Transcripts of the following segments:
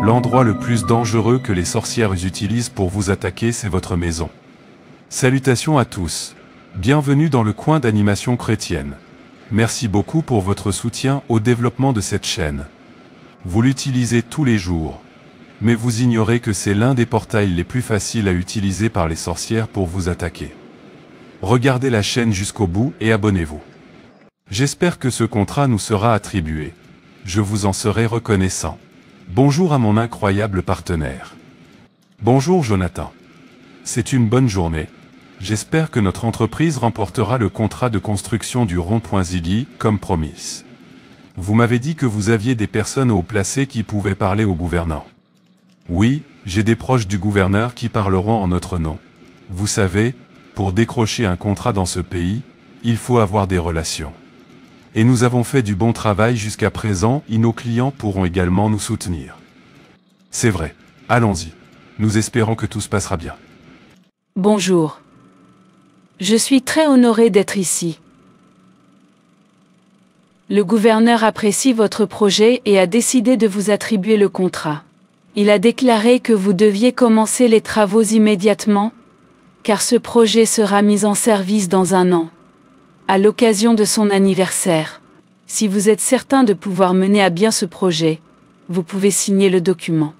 L'endroit le plus dangereux que les sorcières utilisent pour vous attaquer, c'est votre maison. Salutations à tous. Bienvenue dans le coin d'animation chrétienne. Merci beaucoup pour votre soutien au développement de cette chaîne. Vous l'utilisez tous les jours. Mais vous ignorez que c'est l'un des portails les plus faciles à utiliser par les sorcières pour vous attaquer. Regardez la chaîne jusqu'au bout et abonnez-vous. J'espère que ce contrat nous sera attribué. Je vous en serai reconnaissant. Bonjour à mon incroyable partenaire. Bonjour Jonathan. C'est une bonne journée. J'espère que notre entreprise remportera le contrat de construction du rond-point Ziggy, comme promis. Vous m'avez dit que vous aviez des personnes haut placées qui pouvaient parler au gouverneur. Oui, j'ai des proches du gouverneur qui parleront en notre nom. Vous savez, pour décrocher un contrat dans ce pays, il faut avoir des relations. Et nous avons fait du bon travail jusqu'à présent et nos clients pourront également nous soutenir. C'est vrai. Allons-y. Nous espérons que tout se passera bien. Bonjour. Je suis très honoré d'être ici. Le gouverneur apprécie votre projet et a décidé de vous attribuer le contrat. Il a déclaré que vous deviez commencer les travaux immédiatement, car ce projet sera mis en service dans 1 an, à l'occasion de son anniversaire. Si vous êtes certain de pouvoir mener à bien ce projet, vous pouvez signer le document.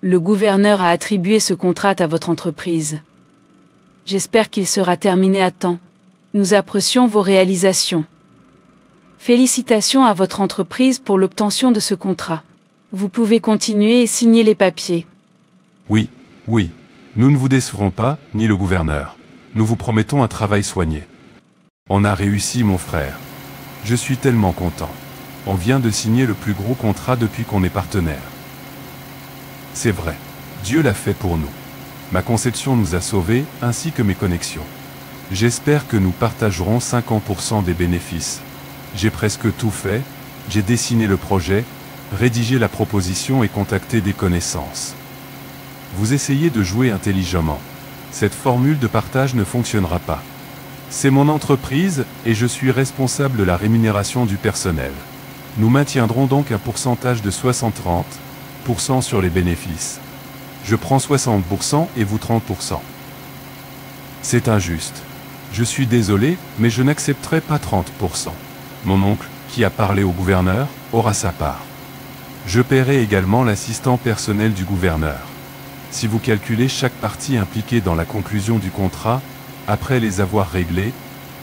Le gouverneur a attribué ce contrat à votre entreprise. J'espère qu'il sera terminé à temps. Nous apprécions vos réalisations. Félicitations à votre entreprise pour l'obtention de ce contrat. Vous pouvez continuer et signer les papiers. Oui, nous ne vous décevrons pas, ni le gouverneur. Nous vous promettons un travail soigné. On a réussi, mon frère. Je suis tellement content. On vient de signer le plus gros contrat depuis qu'on est partenaire. C'est vrai, Dieu l'a fait pour nous. Ma conception nous a sauvés, ainsi que mes connexions. J'espère que nous partagerons 50% des bénéfices. J'ai presque tout fait, j'ai dessiné le projet, rédigé la proposition et contacté des connaissances. Vous essayez de jouer intelligemment. Cette formule de partage ne fonctionnera pas. C'est mon entreprise, et je suis responsable de la rémunération du personnel. Nous maintiendrons donc un pourcentage de 60-30% sur les bénéfices. Je prends 60% et vous 30%. C'est injuste. Je suis désolé, mais je n'accepterai pas 30%. Mon oncle, qui a parlé au gouverneur, aura sa part. Je paierai également l'assistant personnel du gouverneur. Si vous calculez chaque partie impliquée dans la conclusion du contrat, après les avoir réglés,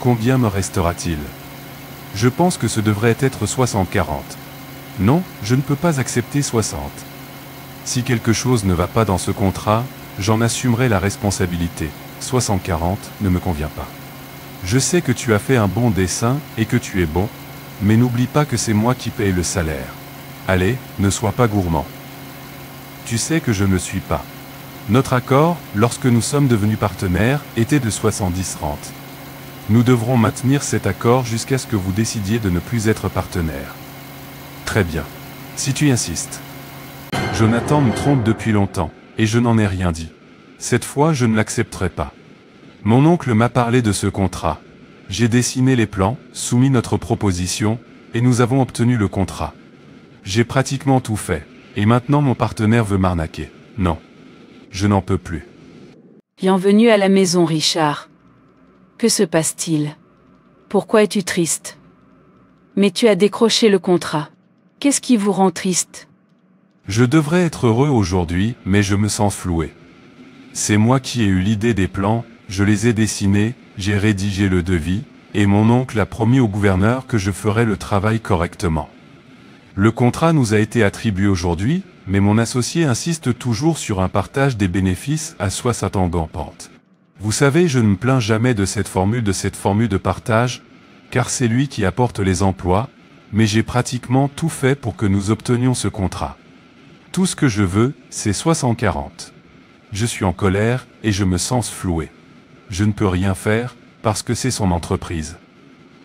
combien me restera-t-il? Je pense que ce devrait être 60-40. Non, je ne peux pas accepter 60. Si quelque chose ne va pas dans ce contrat, j'en assumerai la responsabilité. 60-40 ne me convient pas. Je sais que tu as fait un bon dessin et que tu es bon, mais n'oublie pas que c'est moi qui paye le salaire. Allez, ne sois pas gourmand. Tu sais que je ne le suis pas. Notre accord, lorsque nous sommes devenus partenaires, était de 70-30. Nous devrons maintenir cet accord jusqu'à ce que vous décidiez de ne plus être partenaire. Très bien. Si tu insistes. Jonathan me trompe depuis longtemps, et je n'en ai rien dit. Cette fois, je ne l'accepterai pas. Mon oncle m'a parlé de ce contrat. J'ai dessiné les plans, soumis notre proposition, et nous avons obtenu le contrat. J'ai pratiquement tout fait, et maintenant mon partenaire veut m'arnaquer. Non. Je n'en peux plus. Bienvenue à la maison, Richard. Que se passe-t-il? Pourquoi es-tu triste? Mais tu as décroché le contrat. Qu'est-ce qui vous rend triste? Je devrais être heureux aujourd'hui, mais je me sens floué. C'est moi qui ai eu l'idée des plans, je les ai dessinés, j'ai rédigé le devis, et mon oncle a promis au gouverneur que je ferais le travail correctement. Le contrat nous a été attribué aujourd'hui, mais mon associé insiste toujours sur un partage des bénéfices à 60 ans en pente. Vous savez, je ne me plains jamais de cette formule de partage, car c'est lui qui apporte les emplois, mais j'ai pratiquement tout fait pour que nous obtenions ce contrat. Tout ce que je veux, c'est 60-40. Je suis en colère, et je me sens floué. Je ne peux rien faire, parce que c'est son entreprise.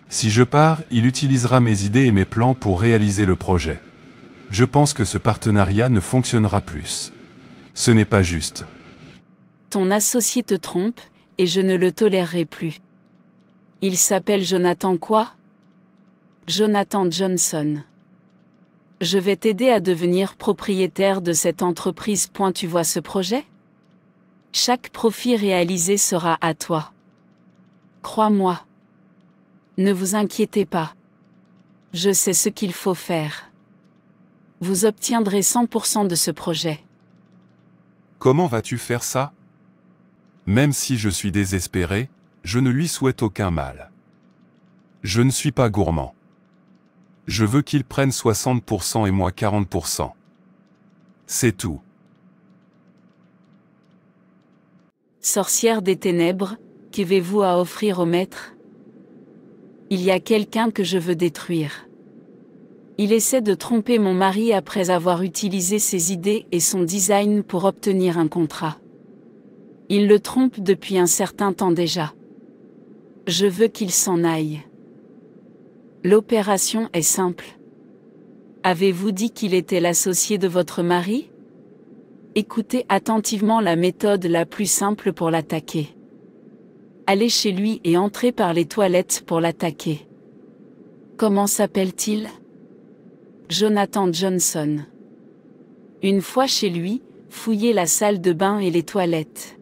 Si je pars, il utilisera mes idées et mes plans pour réaliser le projet. Je pense que ce partenariat ne fonctionnera plus. Ce n'est pas juste. Ton associé te trompe, et je ne le tolérerai plus. Il s'appelle Jonathan quoi? Jonathan Johnson. Je vais t'aider à devenir propriétaire de cette entreprise. Tu vois ce projet? Chaque profit réalisé sera à toi. Crois-moi. Ne vous inquiétez pas. Je sais ce qu'il faut faire. Vous obtiendrez 100% de ce projet. Comment vas-tu faire ça? Même si je suis désespéré, je ne lui souhaite aucun mal. Je ne suis pas gourmand. Je veux qu'il prenne 60% et moi 40%. C'est tout. Sorcière des ténèbres, qu'avez-vous à offrir au maître? Il y a quelqu'un que je veux détruire. Il essaie de tromper mon mari après avoir utilisé ses idées et son design pour obtenir un contrat. Il le trompe depuis un certain temps déjà. Je veux qu'il s'en aille. L'opération est simple. Avez-vous dit qu'il était l'associé de votre mari? Écoutez attentivement la méthode la plus simple pour l'attaquer. Allez chez lui et entrez par les toilettes pour l'attaquer. Comment s'appelle-t-il? Jonathan Johnson. Une fois chez lui, fouillez la salle de bain et les toilettes.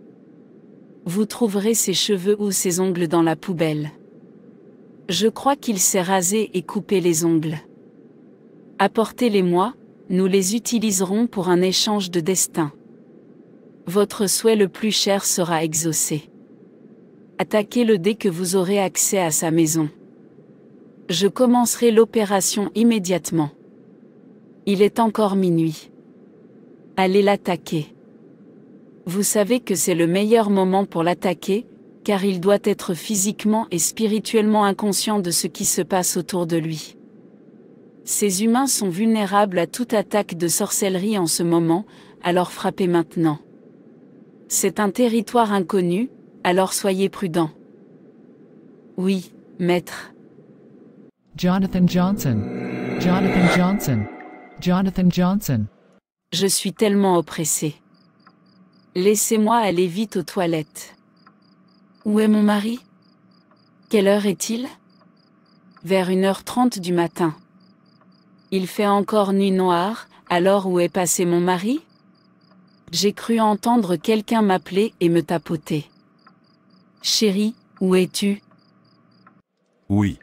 Vous trouverez ses cheveux ou ses ongles dans la poubelle. Je crois qu'il s'est rasé et coupé les ongles. Apportez-les-moi, nous les utiliserons pour un échange de destin. Votre souhait le plus cher sera exaucé. Attaquez-le dès que vous aurez accès à sa maison. Je commencerai l'opération immédiatement. Il est encore minuit. Allez l'attaquer. Vous savez que c'est le meilleur moment pour l'attaquer, car il doit être physiquement et spirituellement inconscient de ce qui se passe autour de lui. Ces humains sont vulnérables à toute attaque de sorcellerie en ce moment, alors frappez maintenant. C'est un territoire inconnu, alors soyez prudents. Oui, maître. Jonathan Johnson. Jonathan Johnson. Jonathan Johnson. Je suis tellement oppressé. Laissez-moi aller vite aux toilettes. Où est mon mari? Quelle heure est-il? Vers 1h30 du matin. Il fait encore nuit noire, alors où est passé mon mari? J'ai cru entendre quelqu'un m'appeler et me tapoter. Chérie, où es-tu? Oui.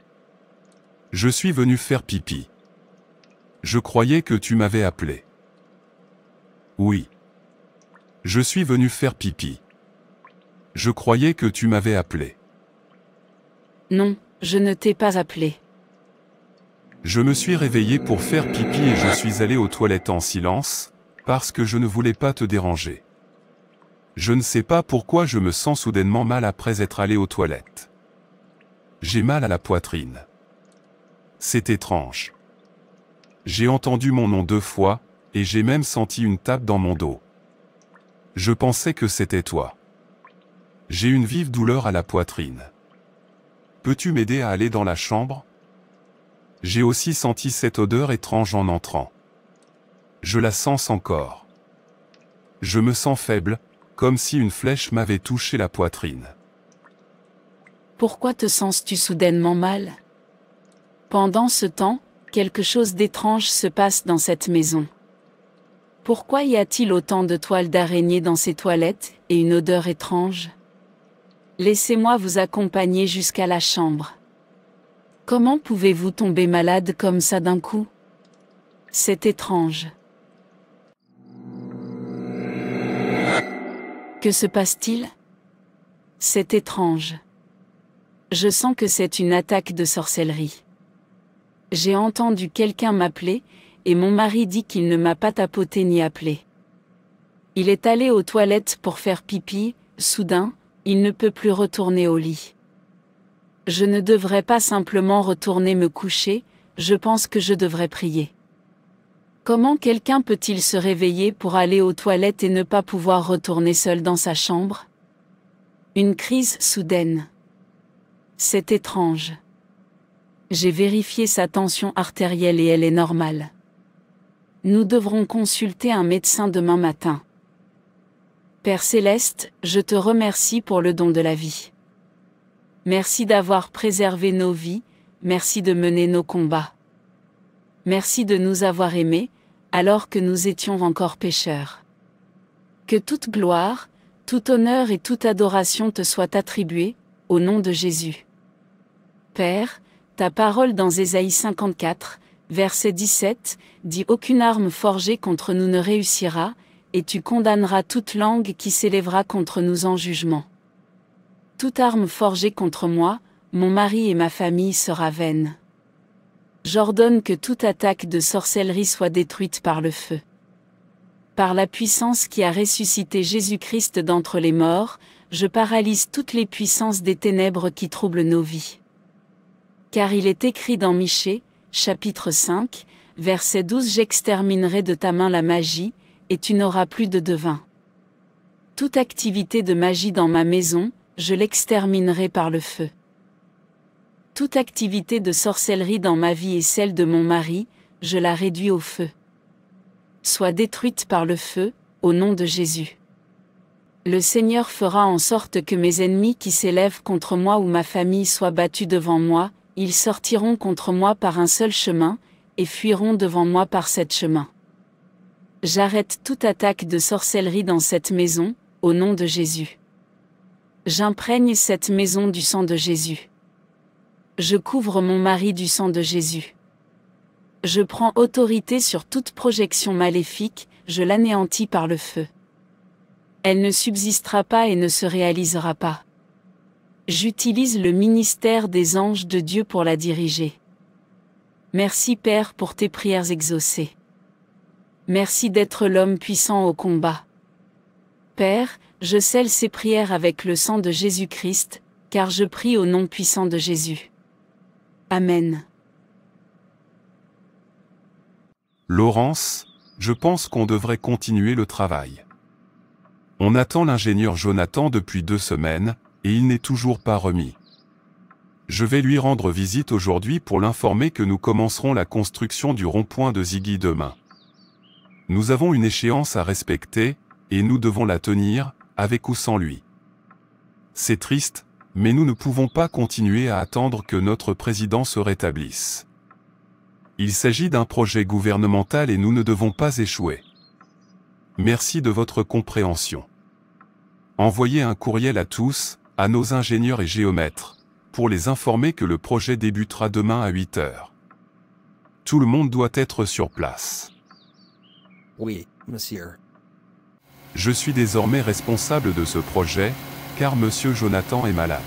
Je suis venu faire pipi. Je croyais que tu m'avais appelé. Oui. Je suis venu faire pipi. Je croyais que tu m'avais appelé. Non, je ne t'ai pas appelé. Je me suis réveillé pour faire pipi et je suis allé aux toilettes en silence, parce que je ne voulais pas te déranger. Je ne sais pas pourquoi je me sens soudainement mal après être allé aux toilettes. J'ai mal à la poitrine. C'est étrange. J'ai entendu mon nom 2 fois, et j'ai même senti une tape dans mon dos. Je pensais que c'était toi. J'ai une vive douleur à la poitrine. Peux-tu m'aider à aller dans la chambre? J'ai aussi senti cette odeur étrange en entrant. Je la sens encore. Je me sens faible, comme si une flèche m'avait touché la poitrine. Pourquoi te sens-tu soudainement mal? Pendant ce temps, quelque chose d'étrange se passe dans cette maison. Pourquoi y a-t-il autant de toiles d'araignée dans ces toilettes et une odeur étrange? Laissez-moi vous accompagner jusqu'à la chambre. Comment pouvez-vous tomber malade comme ça d'un coup? C'est étrange. Que se passe-t-il? C'est étrange. Je sens que c'est une attaque de sorcellerie. J'ai entendu quelqu'un m'appeler, et mon mari dit qu'il ne m'a pas tapoté ni appelé. Il est allé aux toilettes pour faire pipi, soudain, il ne peut plus retourner au lit. Je ne devrais pas simplement retourner me coucher, je pense que je devrais prier. Comment quelqu'un peut-il se réveiller pour aller aux toilettes et ne pas pouvoir retourner seul dans sa chambre? Une crise soudaine. C'est étrange. J'ai vérifié sa tension artérielle et elle est normale. Nous devrons consulter un médecin demain matin. Père Céleste, je te remercie pour le don de la vie. Merci d'avoir préservé nos vies, merci de mener nos combats. Merci de nous avoir aimés, alors que nous étions encore pécheurs. Que toute gloire, tout honneur et toute adoration te soient attribuées, au nom de Jésus. Père, ta parole dans Ésaïe 54, verset 17, dit « Aucune arme forgée contre nous ne réussira, et tu condamneras toute langue qui s'élèvera contre nous en jugement. Toute arme forgée contre moi, mon mari et ma famille sera vaine. J'ordonne que toute attaque de sorcellerie soit détruite par le feu. Par la puissance qui a ressuscité Jésus-Christ d'entre les morts, je paralyse toutes les puissances des ténèbres qui troublent nos vies. Car il est écrit dans Michée, chapitre 5, verset 12 « J'exterminerai de ta main la magie, et tu n'auras plus de devin. Toute activité de magie dans ma maison, je l'exterminerai par le feu. Toute activité de sorcellerie dans ma vie et celle de mon mari, je la réduis au feu. Soit détruite par le feu, au nom de Jésus. Le Seigneur fera en sorte que mes ennemis qui s'élèvent contre moi ou ma famille soient battus devant moi, ils sortiront contre moi par un seul chemin, et fuiront devant moi par 7 chemins. J'arrête toute attaque de sorcellerie dans cette maison, au nom de Jésus. J'imprègne cette maison du sang de Jésus. Je couvre mon mari du sang de Jésus. Je prends autorité sur toute projection maléfique, je l'anéantis par le feu. Elle ne subsistera pas et ne se réalisera pas. J'utilise le ministère des anges de Dieu pour la diriger. Merci Père pour tes prières exaucées. Merci d'être l'homme puissant au combat. Père, je scelle ces prières avec le sang de Jésus-Christ, car je prie au nom puissant de Jésus. Amen. Laurence, je pense qu'on devrait continuer le travail. On attend l'ingénieur Jonathan depuis 2 semaines, et il n'est toujours pas remis. Je vais lui rendre visite aujourd'hui pour l'informer que nous commencerons la construction du rond-point de Ziggy demain. Nous avons une échéance à respecter, et nous devons la tenir, avec ou sans lui. C'est triste, mais nous ne pouvons pas continuer à attendre que notre président se rétablisse. Il s'agit d'un projet gouvernemental et nous ne devons pas échouer. Merci de votre compréhension. Envoyez un courriel à tous, à nos ingénieurs et géomètres, pour les informer que le projet débutera demain à 8 heures. Tout le monde doit être sur place. Oui, monsieur. Je suis désormais responsable de ce projet, car monsieur Jonathan est malade.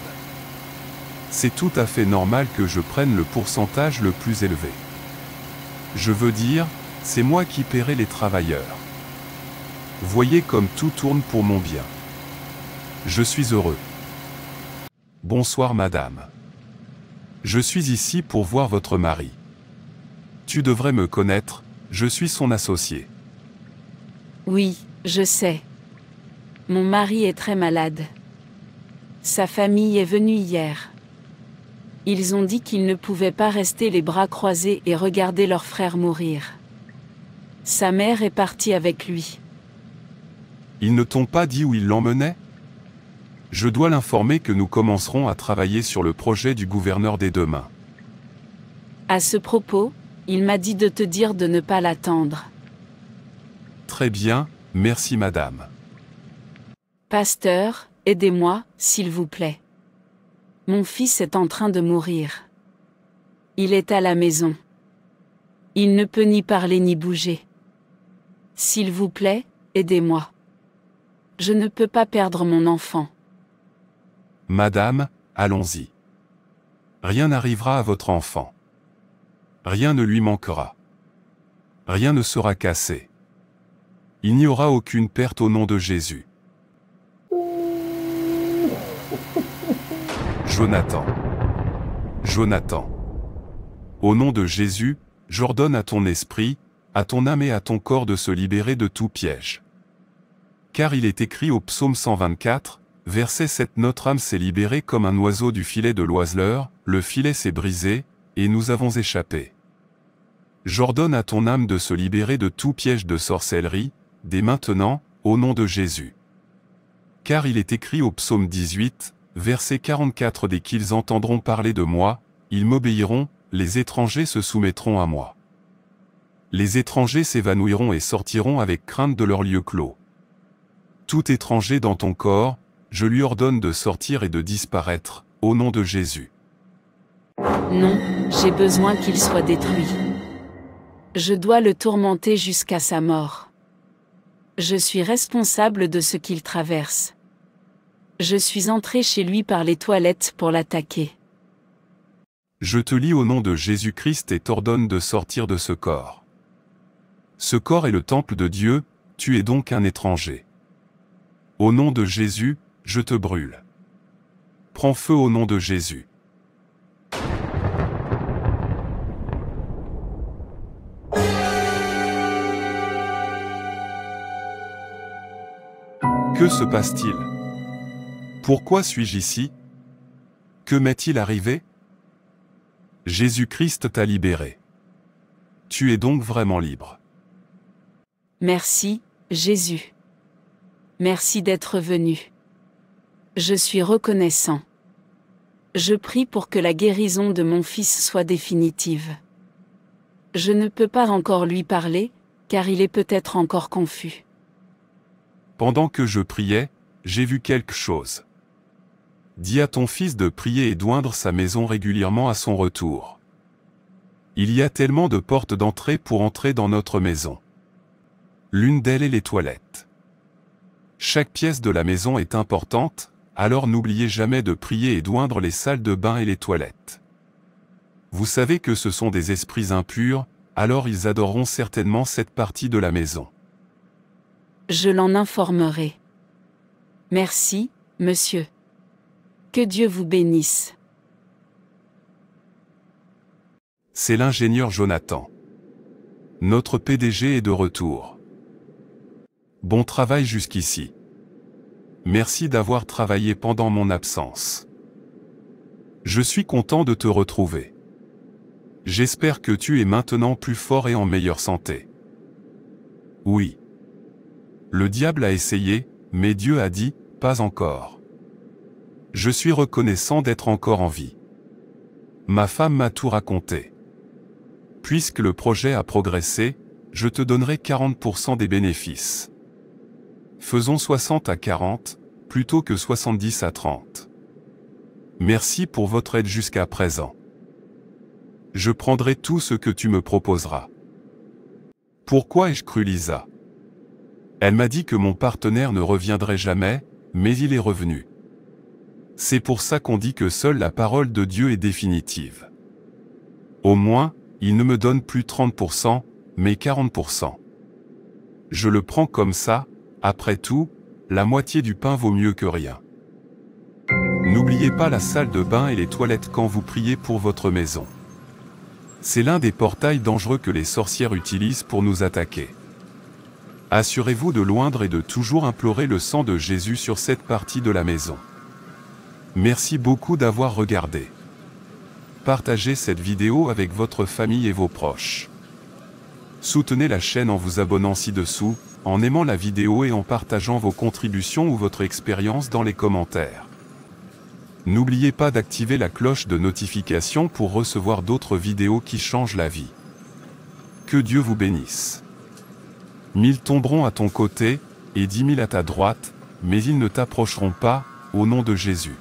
C'est tout à fait normal que je prenne le pourcentage le plus élevé. Je veux dire, c'est moi qui paierai les travailleurs. Voyez comme tout tourne pour mon bien. Je suis heureux. Bonsoir madame. Je suis ici pour voir votre mari. Tu devrais me connaître, je suis son associé. Oui, je sais. Mon mari est très malade. Sa famille est venue hier. Ils ont dit qu'ils ne pouvaient pas rester les bras croisés et regarder leur frère mourir. Sa mère est partie avec lui. Ils ne t'ont pas dit où ils l'emmenaient ? Je dois l'informer que nous commencerons à travailler sur le projet du gouverneur dès demain. À ce propos, il m'a dit de te dire de ne pas l'attendre. Très bien, merci madame. Pasteur, aidez-moi, s'il vous plaît. Mon fils est en train de mourir. Il est à la maison. Il ne peut ni parler ni bouger. S'il vous plaît, aidez-moi. Je ne peux pas perdre mon enfant. Madame, allons-y. Rien n'arrivera à votre enfant. Rien ne lui manquera. Rien ne sera cassé. Il n'y aura aucune perte au nom de Jésus. Jonathan. Jonathan. Au nom de Jésus, j'ordonne à ton esprit, à ton âme et à ton corps de se libérer de tout piège. Car il est écrit au psaume 124, verset 7 « Notre âme s'est libérée comme un oiseau du filet de l'oiseleur, le filet s'est brisé, et nous avons échappé. » J'ordonne à ton âme de se libérer de tout piège de sorcellerie, dès maintenant, au nom de Jésus. Car il est écrit au psaume 18, verset 44 « Dès qu'ils entendront parler de moi, ils m'obéiront, les étrangers se soumettront à moi. » Les étrangers s'évanouiront et sortiront avec crainte de leur lieu clos. Tout étranger dans ton corps, je lui ordonne de sortir et de disparaître, au nom de Jésus. Non, j'ai besoin qu'il soit détruit. Je dois le tourmenter jusqu'à sa mort. Je suis responsable de ce qu'il traverse. Je suis entré chez lui par les toilettes pour l'attaquer. Je te lis au nom de Jésus-Christ et t'ordonne de sortir de ce corps. Ce corps est le temple de Dieu, tu es donc un étranger. Au nom de Jésus, je te brûle. Prends feu au nom de Jésus. Que se passe-t-il? Pourquoi suis-je ici? Que m'est-il arrivé? Jésus-Christ t'a libéré. Tu es donc vraiment libre. Merci, Jésus. Merci d'être venu. Je suis reconnaissant. Je prie pour que la guérison de mon fils soit définitive. Je ne peux pas encore lui parler, car il est peut-être encore confus. Pendant que je priais, j'ai vu quelque chose. Dis à ton fils de prier et d'oindre sa maison régulièrement à son retour. Il y a tellement de portes d'entrée pour entrer dans notre maison. L'une d'elles est les toilettes. Chaque pièce de la maison est importante, alors n'oubliez jamais de prier et d'oindre les salles de bain et les toilettes. Vous savez que ce sont des esprits impurs, alors ils adoreront certainement cette partie de la maison. Je l'en informerai. Merci, monsieur. Que Dieu vous bénisse. C'est l'ingénieur Jonathan. Notre PDG est de retour. Bon travail jusqu'ici. Merci d'avoir travaillé pendant mon absence. Je suis content de te retrouver. J'espère que tu es maintenant plus fort et en meilleure santé. Oui. Le diable a essayé, mais Dieu a dit, pas encore. Je suis reconnaissant d'être encore en vie. Ma femme m'a tout raconté. Puisque le projet a progressé, je te donnerai 40% des bénéfices. Faisons 60 à 40, plutôt que 70 à 30. Merci pour votre aide jusqu'à présent. Je prendrai tout ce que tu me proposeras. Pourquoi ai-je cru Lisa? Elle m'a dit que mon partenaire ne reviendrait jamais, mais il est revenu. C'est pour ça qu'on dit que seule la parole de Dieu est définitive. Au moins, il ne me donne plus 30%, mais 40%. Je le prends comme ça, après tout, la moitié du pain vaut mieux que rien. N'oubliez pas la salle de bain et les toilettes quand vous priez pour votre maison. C'est l'un des portails dangereux que les sorcières utilisent pour nous attaquer. Assurez-vous de l'oindre et de toujours implorer le sang de Jésus sur cette partie de la maison. Merci beaucoup d'avoir regardé. Partagez cette vidéo avec votre famille et vos proches. Soutenez la chaîne en vous abonnant ci-dessous, en aimant la vidéo et en partageant vos contributions ou votre expérience dans les commentaires. N'oubliez pas d'activer la cloche de notification pour recevoir d'autres vidéos qui changent la vie. Que Dieu vous bénisse. 1000 tomberont à ton côté, et 10 000 à ta droite, mais ils ne t'approcheront pas, au nom de Jésus.